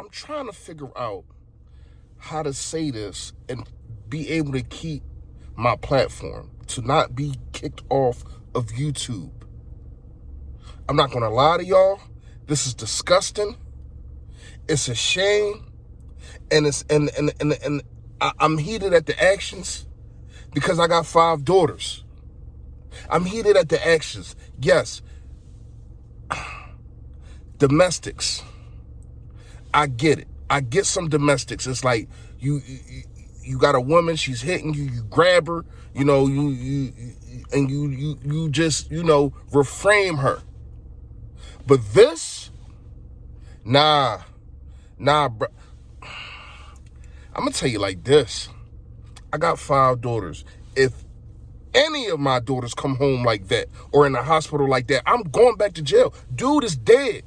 I'm trying to figure out how to say this and be able to keep my platform, to not be kicked off of YouTube. I'm not gonna lie to y'all. This is disgusting. It's a shame, and I'm heated at the actions because I got 5 daughters. I'm heated at the actions. Yes, domestics. I get it. I get some domestics. It's like you got a woman. She's hitting you. You grab her. You know you just reframe her. But this, nah, bro. I'm gonna tell you like this. I got 5 daughters. If any of my daughters come home like that or in the hospital like that, I'm going back to jail. Dude is dead.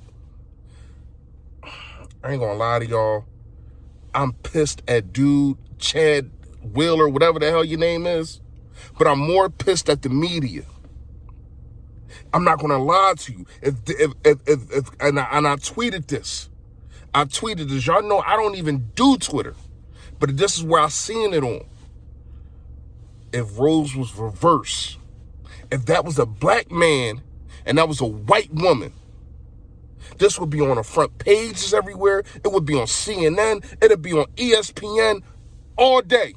I ain't gonna lie to y'all. I'm pissed at dude, Chad Wheeler, whatever the hell your name is. But I'm more pissed at the media. I'm not gonna lie to you. And I tweeted this. Y'all know I don't even do Twitter. But this is where I seen it on. If roles was reversed, if that was a black man and that was a white woman, this would be on the front pages everywhere. It would be on CNN. It'd be on ESPN all day.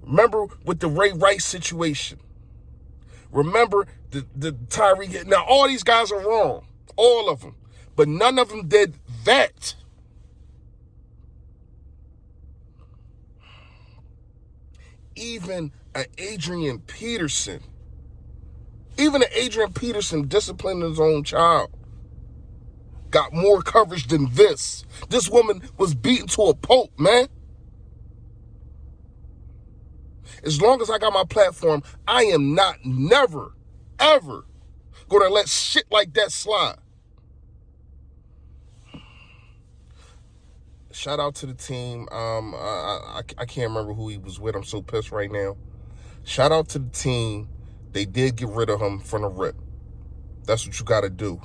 Remember with the Ray Rice situation. Remember the Tyree. Now, all these guys are wrong. All of them. But none of them did that. Even an Adrian Peterson disciplining his own child got more coverage than this. This woman was beaten to a pulp, man. As long as I got my platform, I am never, ever going to let shit like that slide. Shout out to the team. I can't remember who he was with. I'm so pissed right now. Shout out to the team. They did get rid of him from the rip. That's what you got to do.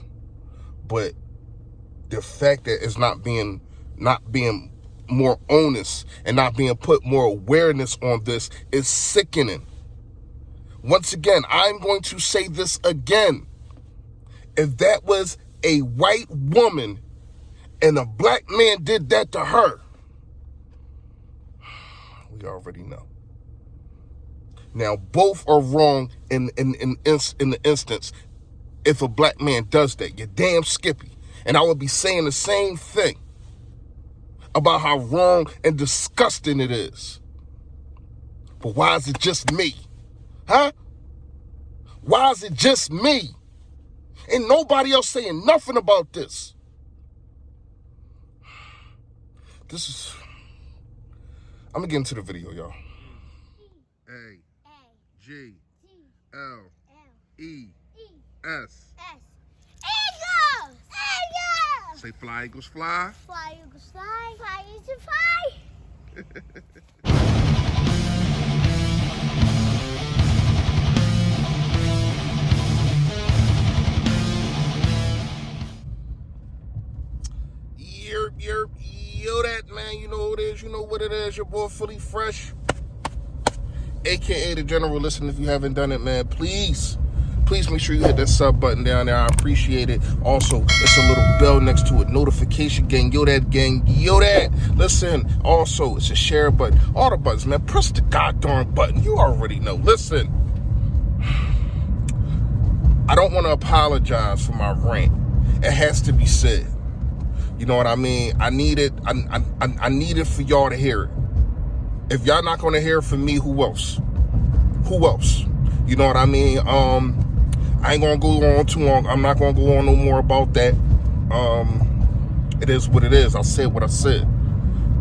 But the fact that it's not being more onus and not being put more awareness on this is sickening. Once again, I'm going to say this again. If that was a white woman and a black man did that to her, we already know. Now, both are wrong in the instance if a black man does that. You're damn skippy. And I would be saying the same thing about how wrong and disgusting it is. But why is it just me? Huh? Why is it just me? Ain't nobody else saying nothing about this. I'm going to get into the video, y'all. A-G-L-E-S. Eagles! Eagles! Say fly, Eagles, fly. Fly, Eagles, fly. Fly, Eagles, fly. Yo, that man, you know who it is. You know what it is. Your boy, Fully Fresh, a.k.a. the General. Listen, if you haven't done it, man, please make sure you hit that sub button down there. I appreciate it. Also, it's a little bell next to it. Notification gang. Yo, that gang. Yo, that. Listen, also, it's a share button. All the buttons, man. Press the goddamn button. You already know. Listen, I don't want to apologize for my rant. It has to be said. You know what I mean? I need it. I need it for y'all to hear it. If y'all not going to hear it from me, who else? Who else? You know what I mean? I ain't going to go on too long. I'm not going to go on no more about that. It is what it is. I said what I said.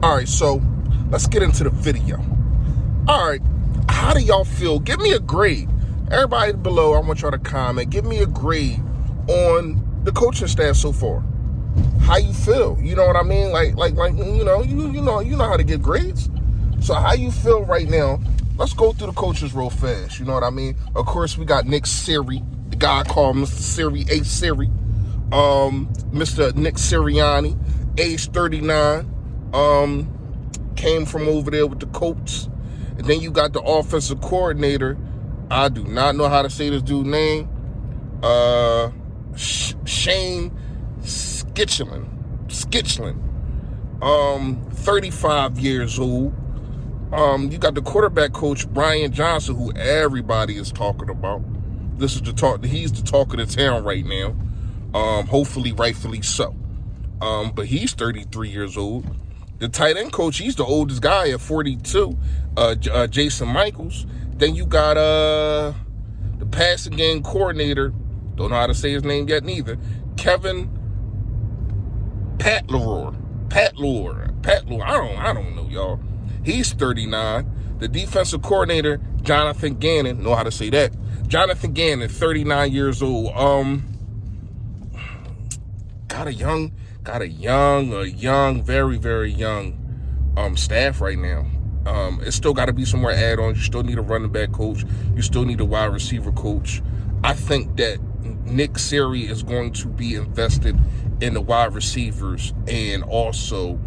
All right, so let's get into the video. All right, how do y'all feel? Give me a grade. Everybody below, I want y'all to comment. Give me a grade on the coaching staff so far. How you feel? You know what I mean? Like you know how to get grades. So how you feel right now? Let's go through the coaches real fast. You know what I mean? Of course, we got Nick Siri, the guy called Mr. Siri, A Siri. Mr. Nick Sirianni, age 39, came from over there with the Colts. And then you got the offensive coordinator. I do not know how to say this dude's name. Shane Skitchlin. 35 years old. You got the quarterback coach, Brian Johnson, who everybody is talking about. This is the talk. He's the talk of the town right now. Hopefully, rightfully so. But he's 33 years old. The tight end coach, he's the oldest guy at 42, Jason Michaels. Then you got the passing game coordinator, don't know how to say his name yet neither, Kevin Patlor. I don't know, y'all. He's 39. The defensive coordinator, Jonathan Gannon, know how to say that. Jonathan Gannon, 39 years old. Got a young, very, very young staff right now. It's still got to be some more add-ons. You still need a running back coach. You still need a wide receiver coach. I think that Nick Siri is going to be invested in the wide receivers and also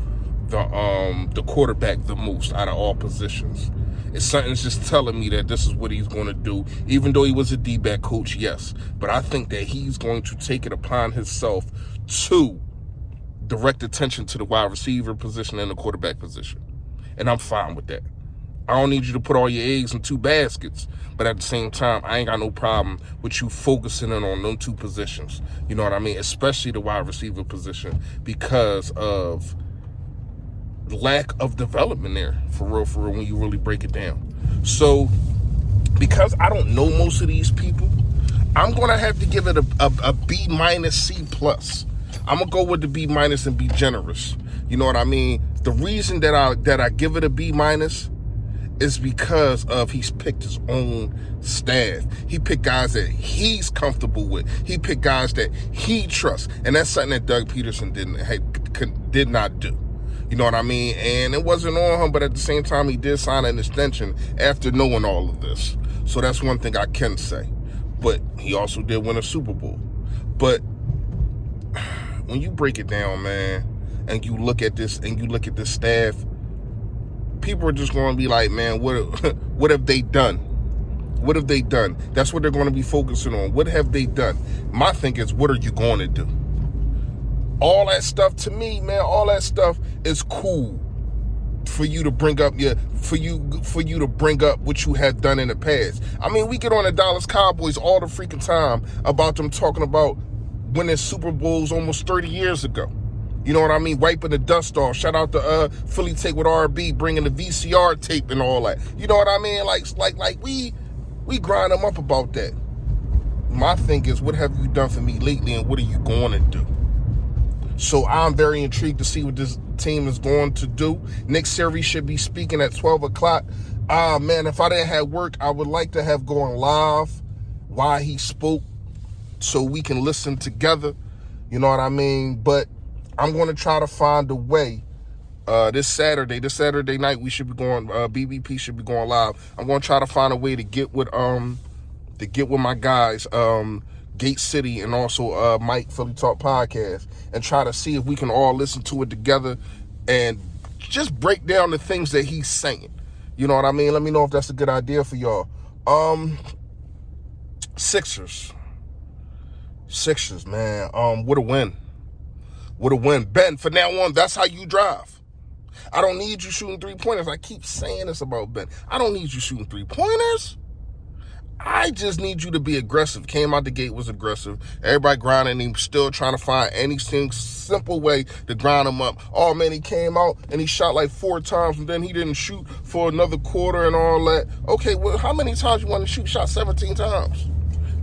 the quarterback the most out of all positions. It's something's just telling me that this is what he's going to do, even though he was a D-back coach, yes. But I think that he's going to take it upon himself to direct attention to the wide receiver position and the quarterback position. And I'm fine with that. I don't need you to put all your eggs in two baskets, but at the same time, I ain't got no problem with you focusing in on them two positions. You know what I mean? Especially the wide receiver position, because of lack of development there, for real, when you really break it down. So, because I don't know most of these people, I'm going to have to give it a B minus, C plus. I'm going to go with the B minus and be generous. You know what I mean? The reason that I give it a B minus is because of he's picked his own staff. He picked guys that he's comfortable with. He picked guys that he trusts. And that's something that Doug Peterson did not do. You know what I mean? And it wasn't on him, but at the same time, he did sign an extension after knowing all of this. So that's one thing I can say. But he also did win a Super Bowl. But when you break it down, man, and you look at this staff, people are just going to be like, man, what have they done? What have they done? That's what they're going to be focusing on. What have they done? My thing is, what are you going to do? All that stuff, to me, man, all that stuff is cool for you to bring up for you to bring up what you have done in the past. I mean, we get on the Dallas Cowboys all the freaking time about them talking about winning Super Bowls almost 30 years ago. You know what I mean? Wiping the dust off. Shout out to Philly Take with RB, bringing the VCR tape and all that. You know what I mean? Like we grind them up about that. My thing is, what have you done for me lately, and what are you going to do? So I'm very intrigued to see what this team is going to do. Nick Siri should be speaking at 12 o'clock. Man, if I didn't have work, I would like to have gone live while he spoke so we can listen together. You know what I mean? But I'm going to try to find a way. This Saturday night, we should be going, BBP should be going live. I'm going to try to find a way to get with my guys, Gate City, and also Mike Philly Talk Podcast, and try to see if we can all listen to it together and just break down the things that he's saying. You know what I mean? Let me know if that's a good idea for y'all. Sixers, man. What a win. What a win. Ben, from now on, that's how you drive. I don't need you shooting three-pointers. I keep saying this about Ben. I don't need you shooting three-pointers. I just need you to be aggressive. Came out the gate, was aggressive. Everybody grinding him, still trying to find any simple way to grind him up. Oh, man, he came out and he shot like 4 times, and then he didn't shoot for another quarter and all that. Okay, well, how many times you want to shoot? Shot 17 times.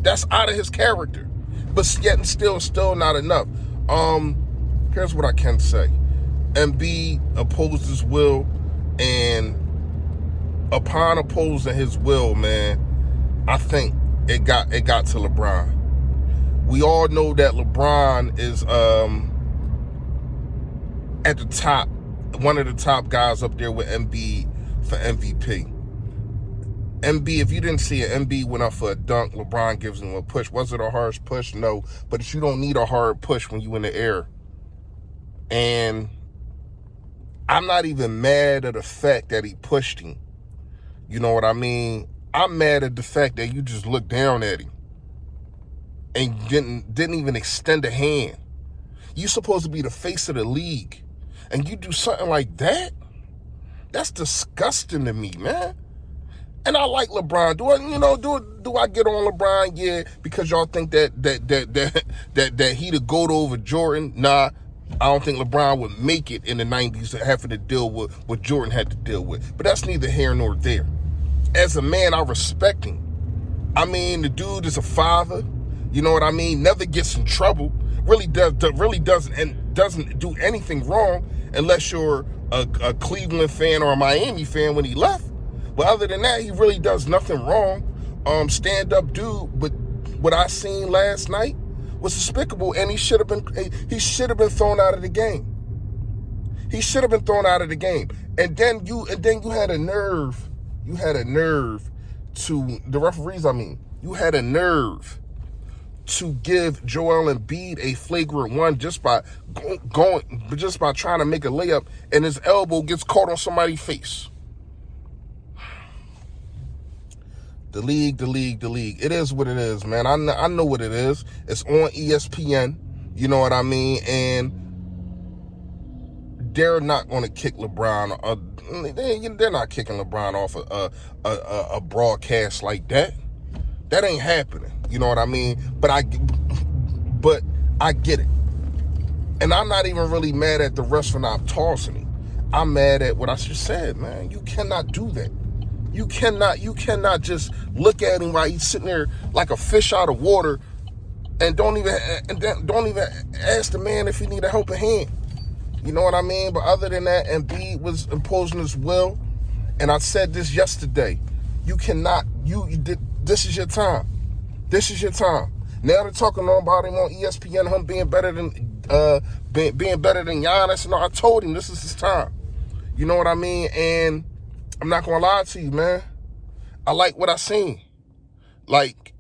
That's out of his character. But yet and still not enough. Here's what I can say. Embiid opposed his will, and upon opposing his will, man, I think it got to LeBron. We all know that LeBron is at the top, one of the top guys up there with Embiid for MVP. MB, if you didn't see it, MB went up for a dunk. LeBron gives him a push. Was it a harsh push? No. But you don't need a hard push when you in the air. And I'm not even mad at the fact that he pushed him. You know what I mean? I'm mad at the fact that you just looked down at him and didn't even extend a hand. You supposed to be the face of the league, and you do something like that? That's disgusting to me, man. And I like LeBron. Do I get on LeBron? Yeah, because y'all think that he the GOAT over Jordan. Nah, I don't think LeBron would make it in the 90s having to deal with what Jordan had to deal with. But that's neither here nor there. As a man, I respect him. I mean, the dude is a father. You know what I mean? Never gets in trouble. Really doesn't do anything wrong unless you're a Cleveland fan or a Miami fan when he left. But other than that, he really does nothing wrong. Stand-up dude, but what I seen last night was despicable, and he should have been thrown out of the game. He should have been thrown out of the game. And then you had a nerve. You had a nerve to the referees. You had a nerve to give Joel Embiid a flagrant one just by trying to make a layup, and his elbow gets caught on somebody's face. The league. It is what it is, man. I know what it is. It's on ESPN. You know what I mean? And they're not going to kick LeBron. They're not kicking LeBron off a broadcast like that. That ain't happening. You know what I mean? But I get it. And I'm not even really mad at the rest for not tossing him. I'm mad at what I just said, man. You cannot do that. You cannot just look at him while he's sitting there like a fish out of water and don't even ask the man if he need a helping hand. You know what I mean? But other than that, Embiid was imposing his will. And I said this yesterday. You cannot, this is your time. This is your time. Now they're talking about him on ESPN, him being better than Giannis. No, I told him this is his time. You know what I mean? And I'm not gonna lie to you, man. I like what I seen. Like,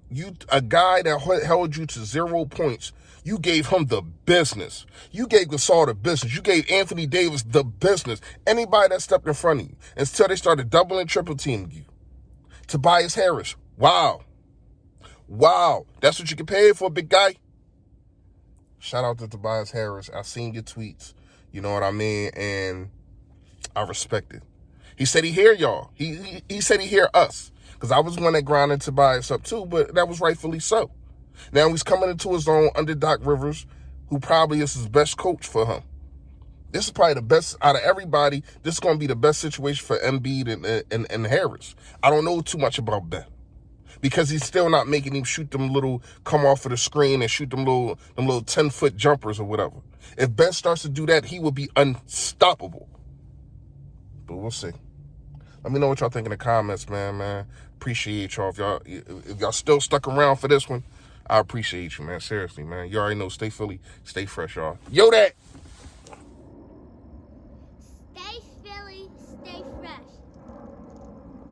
a guy that held you to 0 points, you gave him the business. You gave Gasol the business. You gave Anthony Davis the business. Anybody that stepped in front of you until they started double and triple teaming you. Tobias Harris, wow. That's what you get paid for, big guy. Shout out to Tobias Harris. I seen your tweets. You know what I mean? And I respect it. He said he hear y'all. He said he hear us. Because I was one that grinded Tobias up too, but that was rightfully so. Now he's coming into his own under Doc Rivers, who probably is his best coach for him. This is probably the best out of everybody. This is going to be the best situation for Embiid and Harris. I don't know too much about Ben, because he's still not making him shoot them little, come off of the screen and shoot them little 10-foot jumpers or whatever. If Ben starts to do that, he will be unstoppable. But we'll see. Let me know what y'all think in the comments, man. Appreciate y'all. If y'all still stuck around for this one, I appreciate you, man. Seriously, man. You already know, stay Philly, stay fresh, y'all. Yo, that.